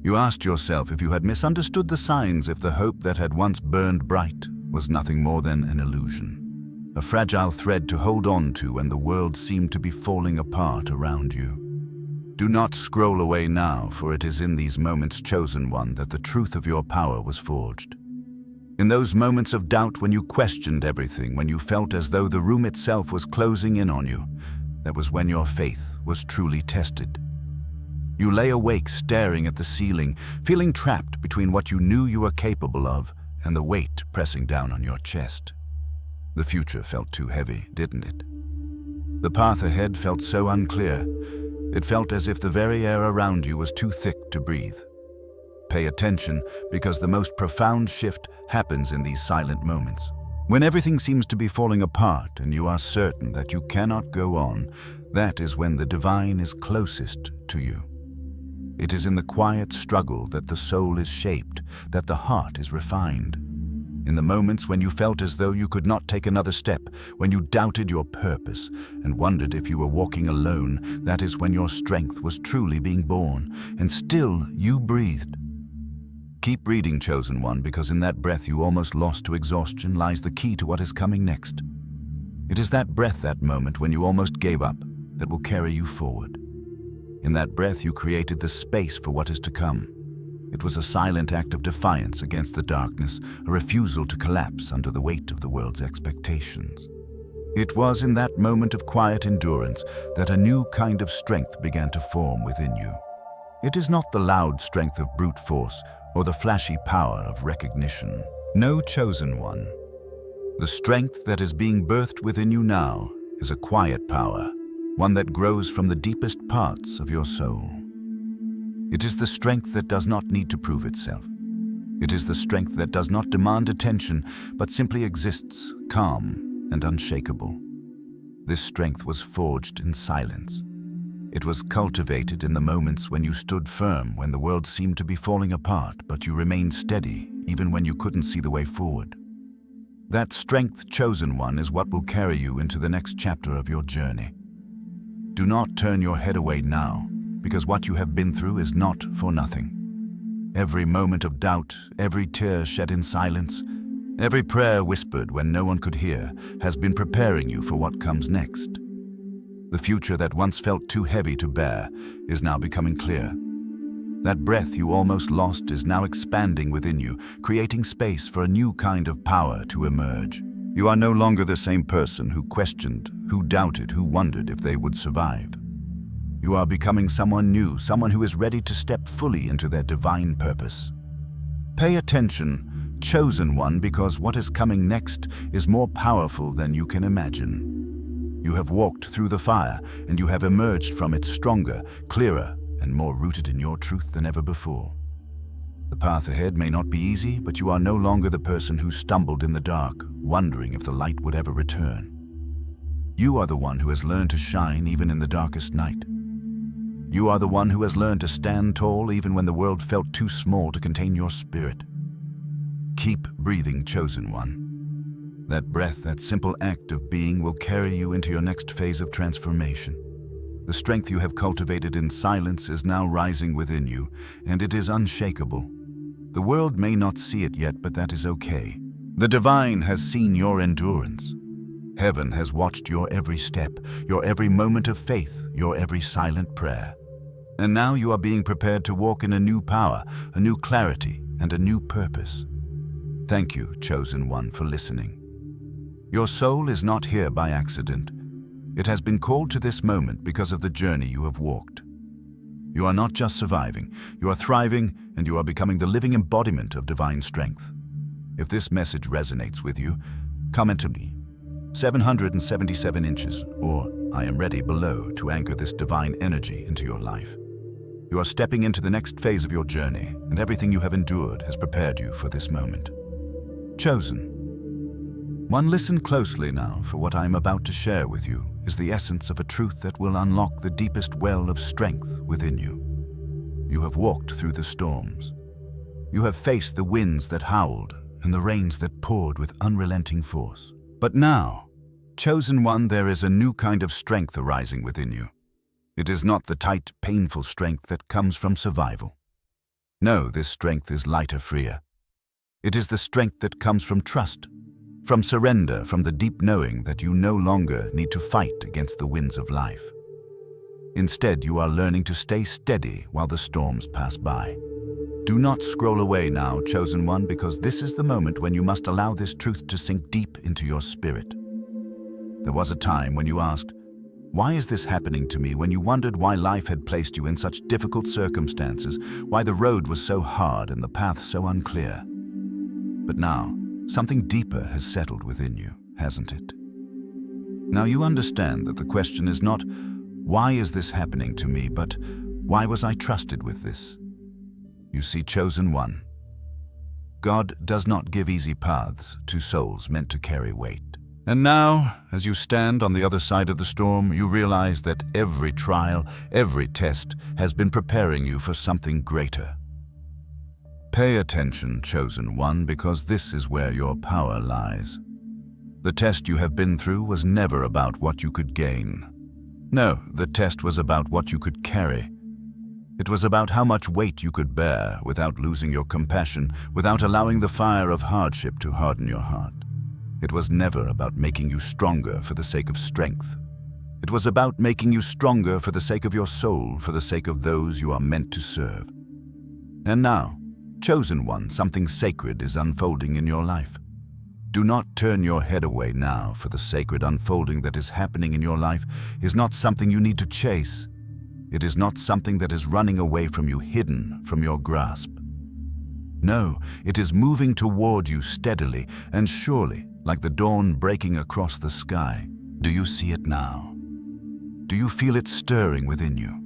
Speaker 1: You asked yourself if you had misunderstood the signs, if the hope that had once burned bright was nothing more than an illusion, a fragile thread to hold on to when the world seemed to be falling apart around you. Do not scroll away now, for it is in these moments, chosen one, that the truth of your power was forged. In those moments of doubt when you questioned everything, when you felt as though the room itself was closing in on you, that was when your faith was truly tested. You lay awake staring at the ceiling, feeling trapped between what you knew you were capable of and the weight pressing down on your chest. The future felt too heavy, didn't it? The path ahead felt so unclear. It felt as if the very air around you was too thick to breathe. Pay attention, because the most profound shift happens in these silent moments. When everything seems to be falling apart and you are certain that you cannot go on, that is when the divine is closest to you. It is in the quiet struggle that the soul is shaped, that the heart is refined. In the moments when you felt as though you could not take another step, when you doubted your purpose and wondered if you were walking alone, that is when your strength was truly being born, and still you breathed. Keep reading, chosen one, because in that breath you almost lost to exhaustion lies the key to what is coming next. It is that breath, that moment when you almost gave up, that will carry you forward. In that breath you created the space for what is to come. It was a silent act of defiance against the darkness, a refusal to collapse under the weight of the world's expectations. It was in that moment of quiet endurance that a new kind of strength began to form within you. It is not the loud strength of brute force or the flashy power of recognition. No, chosen one. The strength that is being birthed within you now is a quiet power, one that grows from the deepest parts of your soul. It is the strength that does not need to prove itself. It is the strength that does not demand attention, but simply exists, calm and unshakable. This strength was forged in silence. It was cultivated in the moments when you stood firm, when the world seemed to be falling apart, but you remained steady, even when you couldn't see the way forward. That strength, chosen one, is what will carry you into the next chapter of your journey. Do not turn your head away now, because what you have been through is not for nothing. Every moment of doubt, every tear shed in silence, every prayer whispered when no one could hear, has been preparing you for what comes next. The future that once felt too heavy to bear is now becoming clear. That breath you almost lost is now expanding within you, creating space for a new kind of power to emerge. You are no longer the same person who questioned, who doubted, who wondered if they would survive. You are becoming someone new, someone who is ready to step fully into their divine purpose. Pay attention, chosen one, because what is coming next is more powerful than you can imagine. You have walked through the fire, and you have emerged from it stronger, clearer, and more rooted in your truth than ever before. The path ahead may not be easy, but you are no longer the person who stumbled in the dark, wondering if the light would ever return. You are the one who has learned to shine even in the darkest night. You are the one who has learned to stand tall even when the world felt too small to contain your spirit. Keep breathing, chosen one. That breath, that simple act of being, will carry you into your next phase of transformation. The strength you have cultivated in silence is now rising within you, and it is unshakable. The world may not see it yet, but that is okay. The divine has seen your endurance. Heaven has watched your every step, your every moment of faith, your every silent prayer. And now you are being prepared to walk in a new power, a new clarity, and a new purpose. Thank you, chosen one, for listening. Your soul is not here by accident. It has been called to this moment because of the journey you have walked. You are not just surviving, you are thriving, and you are becoming the living embodiment of divine strength. If this message resonates with you, comment to me. 777 inches, or I am ready below to anchor this divine energy into your life. You are stepping into the next phase of your journey, and everything you have endured has prepared you for this moment. Chosen one, listen closely now, for what I am about to share with you is the essence of a truth that will unlock the deepest well of strength within you. You have walked through the storms. You have faced the winds that howled and the rains that poured with unrelenting force. But now, chosen one, there is a new kind of strength arising within you. It is not the tight, painful strength that comes from survival. No, this strength is lighter, freer. It is the strength that comes from trust, from surrender, from the deep knowing that you no longer need to fight against the winds of life. Instead, you are learning to stay steady while the storms pass by. Do not scroll away now, chosen one, because this is the moment when you must allow this truth to sink deep into your spirit. There was a time when you asked, "Why is this happening to me?" when you wondered why life had placed you in such difficult circumstances, why the road was so hard and the path so unclear. But now, something deeper has settled within you, hasn't it? Now you understand that the question is not, "Why is this happening to me?" but, "Why was I trusted with this?" You see, chosen one, God does not give easy paths to souls meant to carry weight. And now, as you stand on the other side of the storm, you realize that every trial, every test has been preparing you for something greater. Pay attention, chosen one, because this is where your power lies. The test you have been through was never about what you could gain. No, the test was about what you could carry. It was about how much weight you could bear without losing your compassion, without allowing the fire of hardship to harden your heart. It was never about making you stronger for the sake of strength. It was about making you stronger for the sake of your soul, for the sake of those you are meant to serve. And now, chosen one, something sacred is unfolding in your life. Do not turn your head away now, for the sacred unfolding that is happening in your life is not something you need to chase. It is not something that is running away from you, hidden from your grasp. No, it is moving toward you steadily and surely, like the dawn breaking across the sky. Do you see it now? Do you feel it stirring within you?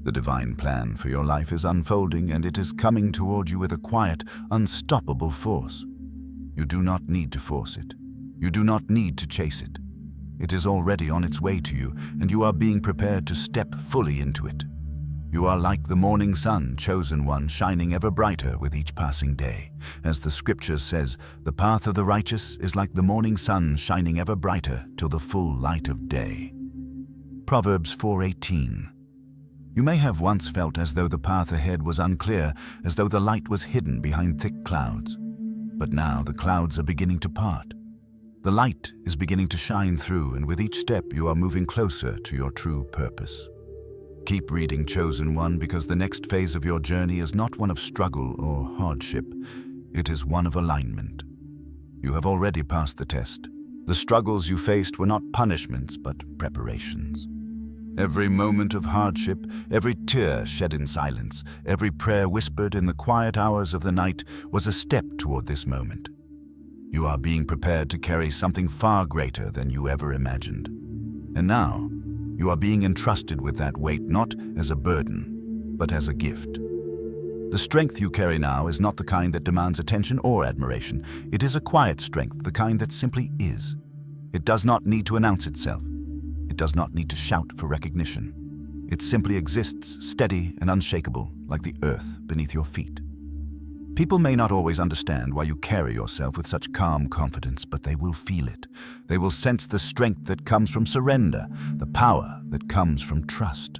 Speaker 1: The divine plan for your life is unfolding, and it is coming toward you with a quiet, unstoppable force. You do not need to force it. You do not need to chase it. It is already on its way to you, and you are being prepared to step fully into it. You are like the morning sun, chosen one, shining ever brighter with each passing day. As the scripture says, the path of the righteous is like the morning sun, shining ever brighter till the full light of day. Proverbs 4:18. You may have once felt as though the path ahead was unclear, as though the light was hidden behind thick clouds. But now the clouds are beginning to part. The light is beginning to shine through, and with each step you are moving closer to your true purpose. Keep reading, chosen one, because the next phase of your journey is not one of struggle or hardship. It is one of alignment. You have already passed the test. The struggles you faced were not punishments, but preparations. Every moment of hardship, every tear shed in silence, every prayer whispered in the quiet hours of the night was a step toward this moment. You are being prepared to carry something far greater than you ever imagined. And now, you are being entrusted with that weight not as a burden, but as a gift. The strength you carry now is not the kind that demands attention or admiration. It is a quiet strength, the kind that simply is. It does not need to announce itself. It does not need to shout for recognition. It simply exists, steady and unshakable, like the earth beneath your feet. People may not always understand why you carry yourself with such calm confidence, but they will feel it. They will sense the strength that comes from surrender, the power that comes from trust.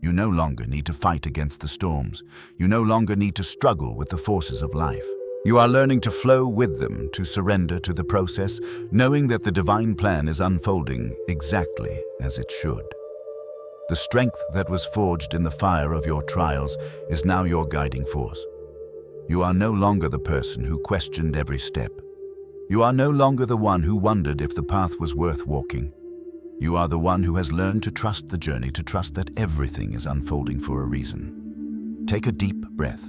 Speaker 1: You no longer need to fight against the storms. You no longer need to struggle with the forces of life. You are learning to flow with them, to surrender to the process, knowing that the divine plan is unfolding exactly as it should. The strength that was forged in the fire of your trials is now your guiding force. You are no longer the person who questioned every step. You are no longer the one who wondered if the path was worth walking. You are the one who has learned to trust the journey, to trust that everything is unfolding for a reason. Take a deep breath.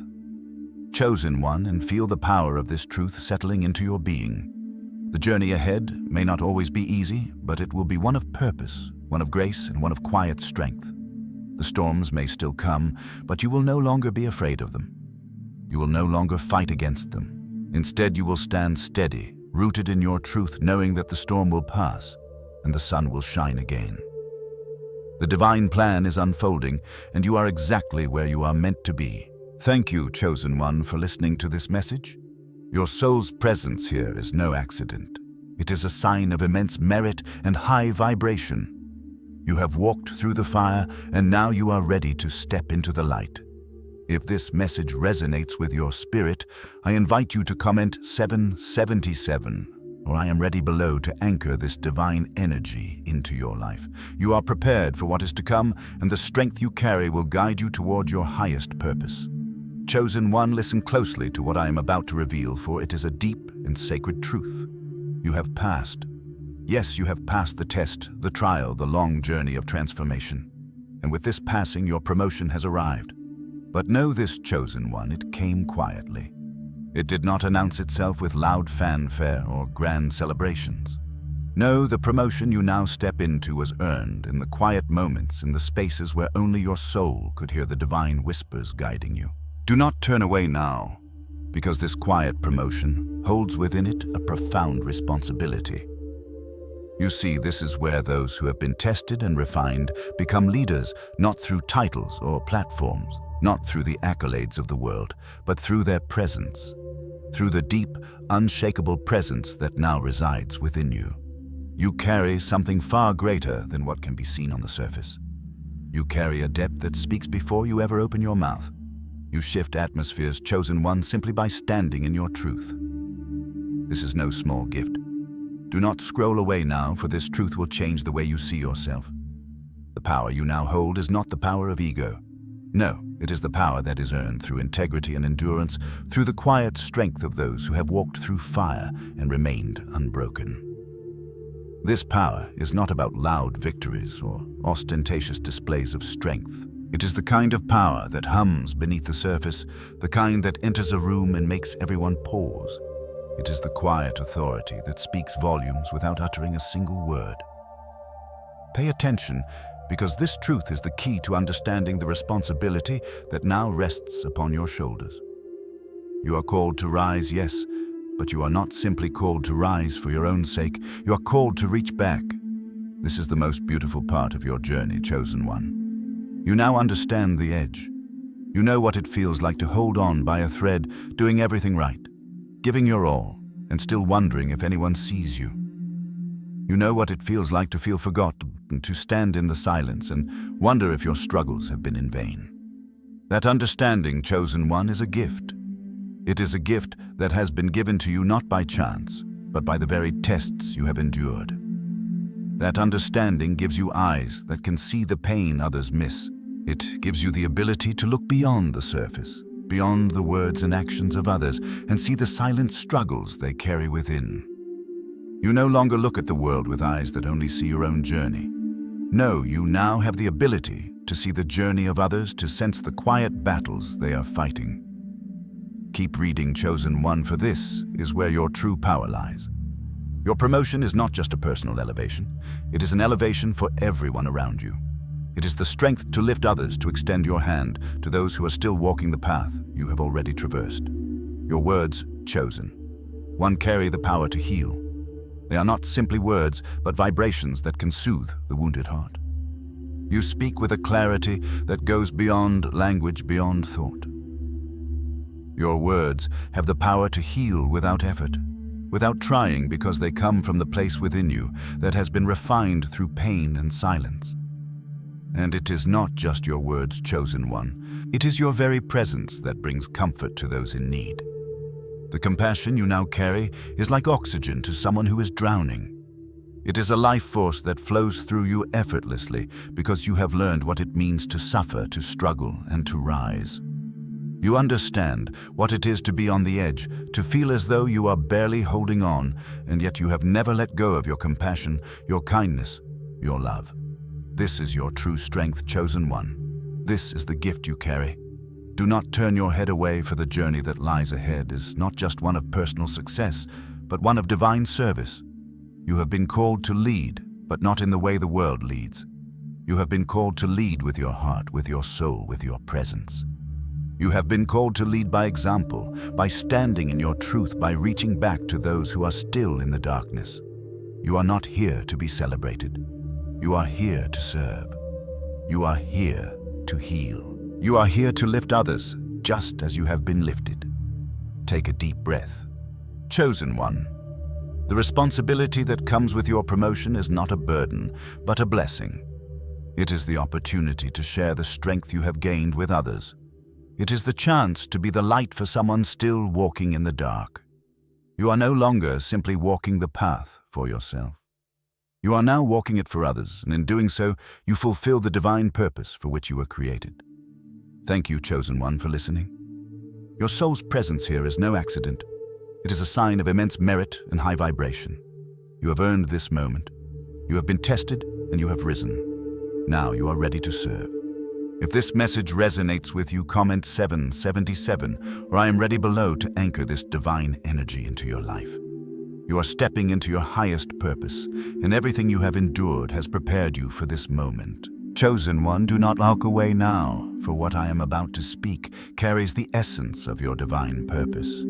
Speaker 1: Chosen one, and feel the power of this truth settling into your being. The journey ahead may not always be easy, but it will be one of purpose, one of grace, and one of quiet strength. The storms may still come, but you will no longer be afraid of them. You will no longer fight against them. Instead, you will stand steady, rooted in your truth, knowing that the storm will pass and the sun will shine again. The divine plan is unfolding, and you are exactly where you are meant to be. Thank you, Chosen One, for listening to this message. Your soul's presence here is no accident. It is a sign of immense merit and high vibration. You have walked through the fire, and now you are ready to step into the light. If this message resonates with your spirit, I invite you to comment 777, or I am ready below to anchor this divine energy into your life. You are prepared for what is to come, and the strength you carry will guide you toward your highest purpose. Chosen One, listen closely to what I am about to reveal, for it is a deep and sacred truth. You have passed. Yes, you have passed the test, the trial, the long journey of transformation. And with this passing, your promotion has arrived. But know this, Chosen One, it came quietly. It did not announce itself with loud fanfare or grand celebrations. No, the promotion you now step into was earned in the quiet moments, in the spaces where only your soul could hear the divine whispers guiding you. Do not turn away now, because this quiet promotion holds within it a profound responsibility. You see, this is where those who have been tested and refined become leaders, not through titles or platforms, not through the accolades of the world, but through their presence, through the deep, unshakable presence that now resides within you. You carry something far greater than what can be seen on the surface. You carry a depth that speaks before you ever open your mouth. You shift atmospheres, Chosen One, simply by standing in your truth. This is no small gift. Do not scroll away now, for this truth will change the way you see yourself. The power you now hold is not the power of ego. No, it is the power that is earned through integrity and endurance, through the quiet strength of those who have walked through fire and remained unbroken. This power is not about loud victories or ostentatious displays of strength. It is the kind of power that hums beneath the surface, the kind that enters a room and makes everyone pause. It is the quiet authority that speaks volumes without uttering a single word. Pay attention, because this truth is the key to understanding the responsibility that now rests upon your shoulders. You are called to rise, yes, but you are not simply called to rise for your own sake. You are called to reach back. This is the most beautiful part of your journey, Chosen One. You now understand the edge. You know what it feels like to hold on by a thread, doing everything right, giving your all, and still wondering if anyone sees you. You know what it feels like to feel forgotten, to stand in the silence and wonder if your struggles have been in vain. That understanding, Chosen One, is a gift. It is a gift that has been given to you not by chance, but by the very tests you have endured. That understanding gives you eyes that can see the pain others miss. It gives you the ability to look beyond the surface, beyond the words and actions of others, and see the silent struggles they carry within. You no longer look at the world with eyes that only see your own journey. No, you now have the ability to see the journey of others, to sense the quiet battles they are fighting. Keep reading, Chosen One, for this is where your true power lies. Your promotion is not just a personal elevation. It is an elevation for everyone around you. It is the strength to lift others, to extend your hand to those who are still walking the path you have already traversed. Your words, Chosen One, carry the power to heal. They are not simply words, but vibrations that can soothe the wounded heart. You speak with a clarity that goes beyond language, beyond thought. Your words have the power to heal without effort, without trying, because they come from the place within you that has been refined through pain and silence. And it is not just your words, Chosen One. It is your very presence that brings comfort to those in need. The compassion you now carry is like oxygen to someone who is drowning. It is a life force that flows through you effortlessly because you have learned what it means to suffer, to struggle, and to rise. You understand what it is to be on the edge, to feel as though you are barely holding on, and yet you have never let go of your compassion, your kindness, your love. This is your true strength, Chosen One. This is the gift you carry. Do not turn your head away, for the journey that lies ahead is not just one of personal success, but one of divine service. You have been called to lead, but not in the way the world leads. You have been called to lead with your heart, with your soul, with your presence. You have been called to lead by example, by standing in your truth, by reaching back to those who are still in the darkness. You are not here to be celebrated. You are here to serve. You are here to heal. You are here to lift others, just as you have been lifted. Take a deep breath. Chosen one. The responsibility that comes with your promotion is not a burden, but a blessing. It is the opportunity to share the strength you have gained with others. It is the chance to be the light for someone still walking in the dark. You are no longer simply walking the path for yourself. You are now walking it for others, and in doing so, you fulfill the divine purpose for which you were created. Thank you, Chosen One, for listening. Your soul's presence here is no accident. It is a sign of immense merit and high vibration. You have earned this moment. You have been tested, and you have risen. Now you are ready to serve. If this message resonates with you, comment 777, or I am ready below to anchor this divine energy into your life. You are stepping into your highest purpose, and everything you have endured has prepared you for this moment. Chosen One, do not walk away now, for what I am about to speak carries the essence of your divine purpose.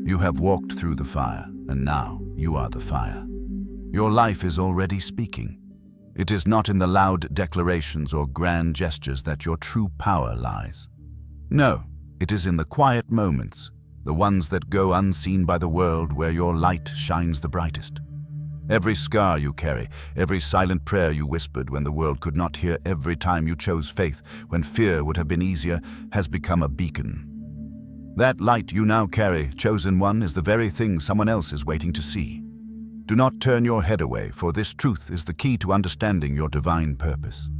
Speaker 1: You have walked through the fire, and now you are the fire. Your life is already speaking. It is not in the loud declarations or grand gestures that your true power lies. No, it is in the quiet moments, the ones that go unseen by the world, where your light shines the brightest. Every scar you carry, every silent prayer you whispered when the world could not hear, every time you chose faith when fear would have been easier, has become a beacon. That light you now carry, Chosen One, is the very thing someone else is waiting to see. Do not turn your head away, for this truth is the key to understanding your divine purpose.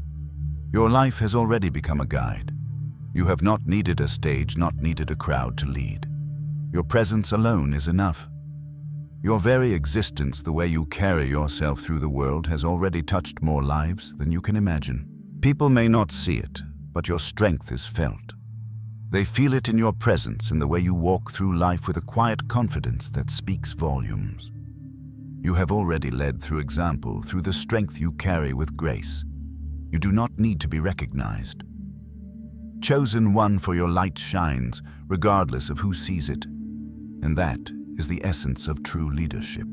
Speaker 1: Your life has already become a guide. You have not needed a stage, not needed a crowd to lead. Your presence alone is enough. Your very existence, the way you carry yourself through the world, has already touched more lives than you can imagine. People may not see it, but your strength is felt. They feel it in your presence, in the way you walk through life with a quiet confidence that speaks volumes. You have already led through example, through the strength you carry with grace. You do not need to be recognized. Chosen One, for your light shines, regardless of who sees it. And that is the essence of true leadership.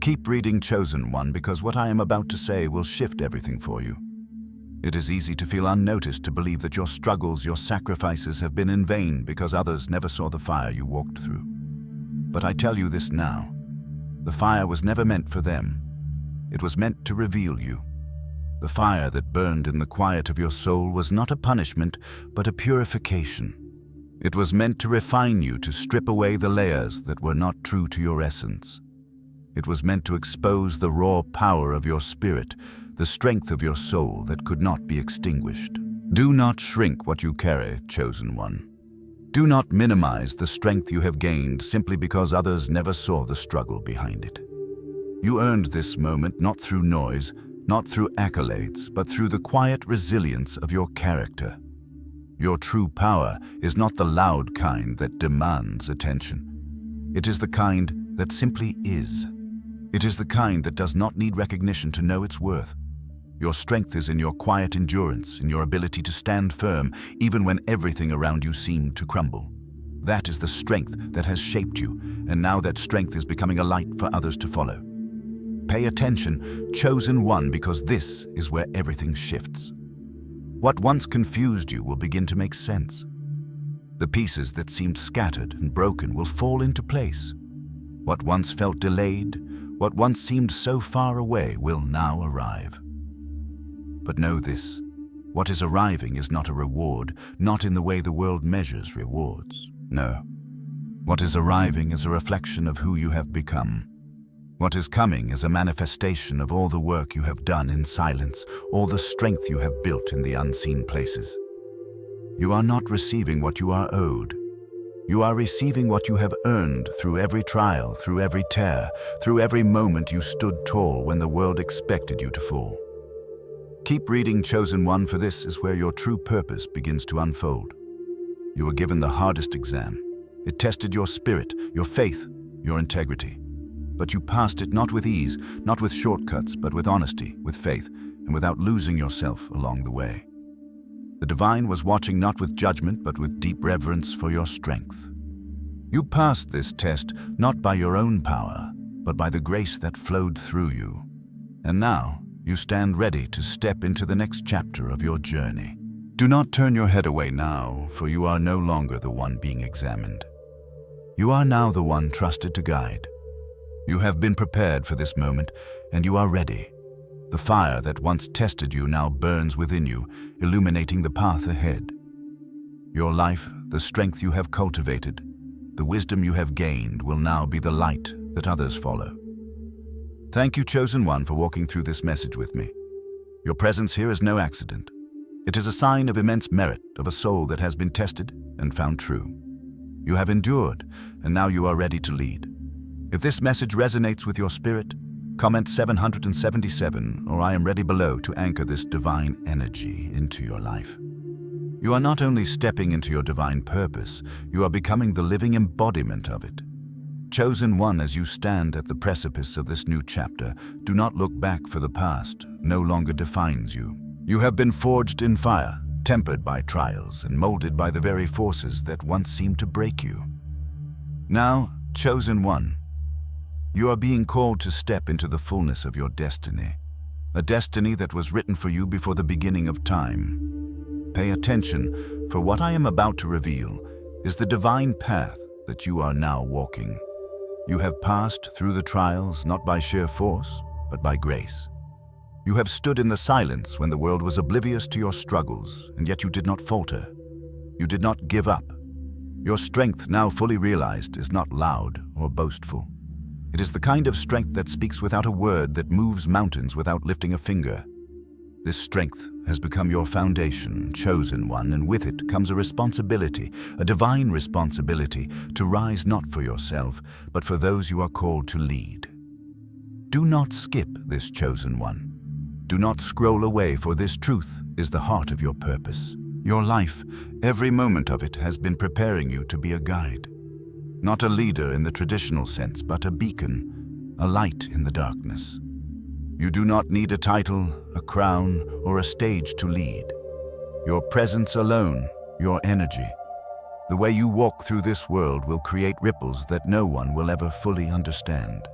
Speaker 1: Keep reading, Chosen One, because what I am about to say will shift everything for you. It is easy to feel unnoticed, to believe that your struggles, your sacrifices have been in vain because others never saw the fire you walked through. But I tell you this now, the fire was never meant for them. It was meant to reveal you. The fire that burned in the quiet of your soul was not a punishment, but a purification. It was meant to refine you, to strip away the layers that were not true to your essence. It was meant to expose the raw power of your spirit, the strength of your soul that could not be extinguished. Do not shrink what you carry, Chosen One. Do not minimize the strength you have gained simply because others never saw the struggle behind it. You earned this moment not through noise, not through accolades, but through the quiet resilience of your character. Your true power is not the loud kind that demands attention. It is the kind that simply is. It is the kind that does not need recognition to know its worth. Your strength is in your quiet endurance, in your ability to stand firm even when everything around you seemed to crumble. That is the strength that has shaped you, and now that strength is becoming a light for others to follow. Pay attention, Chosen One, because this is where everything shifts. What once confused you will begin to make sense. The pieces that seemed scattered and broken will fall into place. What once felt delayed, what once seemed so far away, will now arrive. But know this, what is arriving is not a reward, not in the way the world measures rewards. No. What is arriving is a reflection of who you have become. What is coming is a manifestation of all the work you have done in silence, all the strength you have built in the unseen places. You are not receiving what you are owed. You are receiving what you have earned through every trial, through every tear, through every moment you stood tall when the world expected you to fall. Keep reading, Chosen One, for this is where your true purpose begins to unfold. You were given the hardest exam. It tested your spirit, your faith, your integrity. But you passed it not with ease, not with shortcuts, but with honesty, with faith, and without losing yourself along the way. The divine was watching not with judgment, but with deep reverence for your strength. You passed this test not by your own power, but by the grace that flowed through you. And now, you stand ready to step into the next chapter of your journey. Do not turn your head away now, for you are no longer the one being examined. You are now the one trusted to guide. You have been prepared for this moment, and you are ready. The fire that once tested you now burns within you, illuminating the path ahead. Your life, the strength you have cultivated, the wisdom you have gained will now be the light that others follow. Thank you, Chosen One, for walking through this message with me. Your presence here is no accident. It is a sign of immense merit, of a soul that has been tested and found true. You have endured, and now you are ready to lead. If this message resonates with your spirit, comment 777 or I am ready below to anchor this divine energy into your life. You are not only stepping into your divine purpose, you are becoming the living embodiment of it. Chosen One, as you stand at the precipice of this new chapter, do not look back, for the past no longer defines you. You have been forged in fire, tempered by trials, and molded by the very forces that once seemed to break you. Now, Chosen One, you are being called to step into the fullness of your destiny, a destiny that was written for you before the beginning of time. Pay attention, for what I am about to reveal is the divine path that you are now walking. You have passed through the trials not by sheer force, but by grace. You have stood in the silence when the world was oblivious to your struggles, and yet you did not falter. You did not give up. Your strength, now fully realized, is not loud or boastful. It is the kind of strength that speaks without a word, that moves mountains without lifting a finger. This strength has become your foundation, Chosen One, and with it comes a responsibility, a divine responsibility, to rise not for yourself, but for those you are called to lead. Do not skip this, Chosen One. Do not scroll away, for this truth is the heart of your purpose. Your life, every moment of it, has been preparing you to be a guide. Not a leader in the traditional sense, but a beacon, a light in the darkness. You do not need a title, a crown, or a stage to lead. Your presence alone, your energy, the way you walk through this world will create ripples that no one will ever fully understand.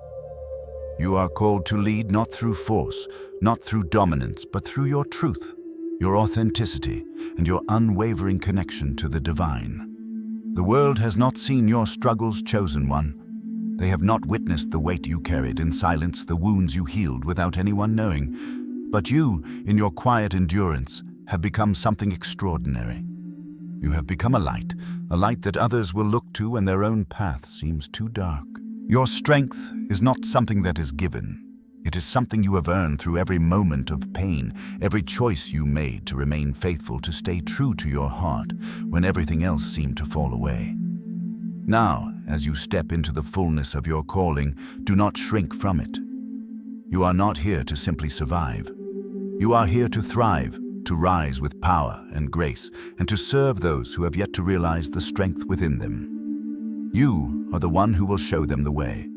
Speaker 1: You are called to lead not through force, not through dominance, but through your truth, your authenticity, and your unwavering connection to the divine. The world has not seen your struggles, Chosen One. They have not witnessed the weight you carried in silence, the wounds you healed without anyone knowing. But you, in your quiet endurance, have become something extraordinary. You have become a light that others will look to when their own path seems too dark. Your strength is not something that is given. It is something you have earned through every moment of pain, every choice you made to remain faithful, to stay true to your heart when everything else seemed to fall away. Now, as you step into the fullness of your calling, do not shrink from it. You are not here to simply survive. You are here to thrive, to rise with power and grace, and to serve those who have yet to realize the strength within them. You are the one who will show them the way.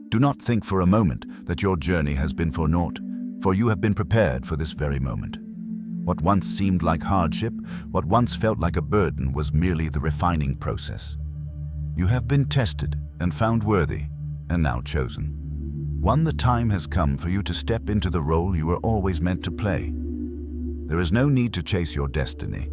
Speaker 1: Do not think for a moment that your journey has been for naught, for you have been prepared for this very moment. What once seemed like hardship, what once felt like a burden, was merely the refining process. You have been tested and found worthy, and now chosen. One, the time has come for you to step into the role you were always meant to play. There is no need to chase your destiny.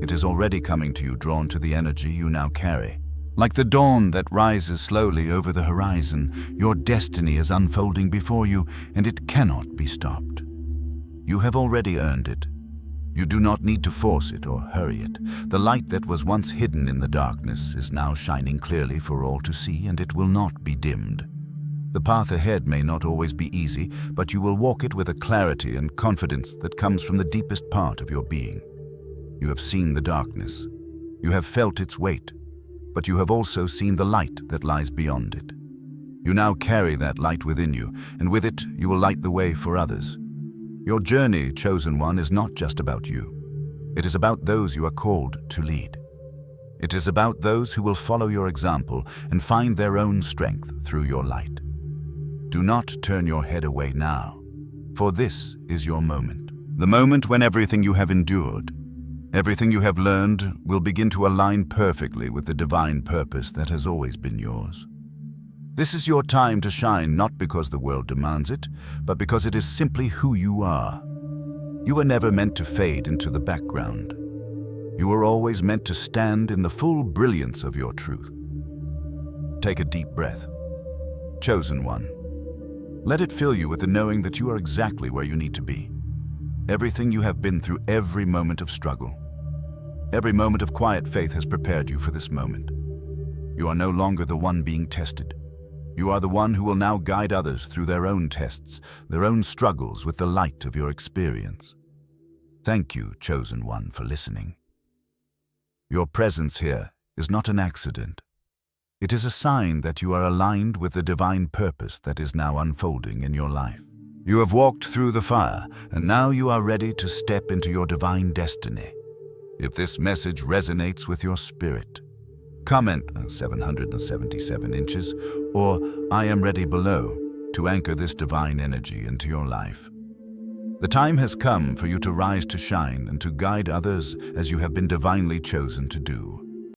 Speaker 1: It is already coming to you, drawn to the energy you now carry. Like the dawn that rises slowly over the horizon, your destiny is unfolding before you, and it cannot be stopped. You have already earned it. You do not need to force it or hurry it. The light that was once hidden in the darkness is now shining clearly for all to see, and it will not be dimmed. The path ahead may not always be easy, but you will walk it with a clarity and confidence that comes from the deepest part of your being. You have seen the darkness. You have felt its weight, but you have also seen the light that lies beyond it. You now carry that light within you, and with it you will light the way for others. Your journey, Chosen One, is not just about you. It is about those you are called to lead. It is about those who will follow your example and find their own strength through your light. Do not turn your head away now, for this is your moment. The moment when everything you have endured, everything you have learned, will begin to align perfectly with the divine purpose that has always been yours. This is your time to shine, not because the world demands it, but because it is simply who you are. You were never meant to fade into the background. You were always meant to stand in the full brilliance of your truth. Take a deep breath. Chosen one. Let it fill you with the knowing that you are exactly where you need to be. Everything you have been through, every moment of struggle, every moment of quiet faith has prepared you for this moment. You are no longer the one being tested. You are the one who will now guide others through their own tests, their own struggles with the light of your experience. Thank you, Chosen One, for listening. Your presence here is not an accident. It is a sign that you are aligned with the divine purpose that is now unfolding in your life. You have walked through the fire, and now you are ready to step into your divine destiny. If this message resonates with your spirit, comment 777 inches or I am ready below to anchor this divine energy into your life. The time has come for you to rise to shine and to guide others as you have been divinely chosen to do.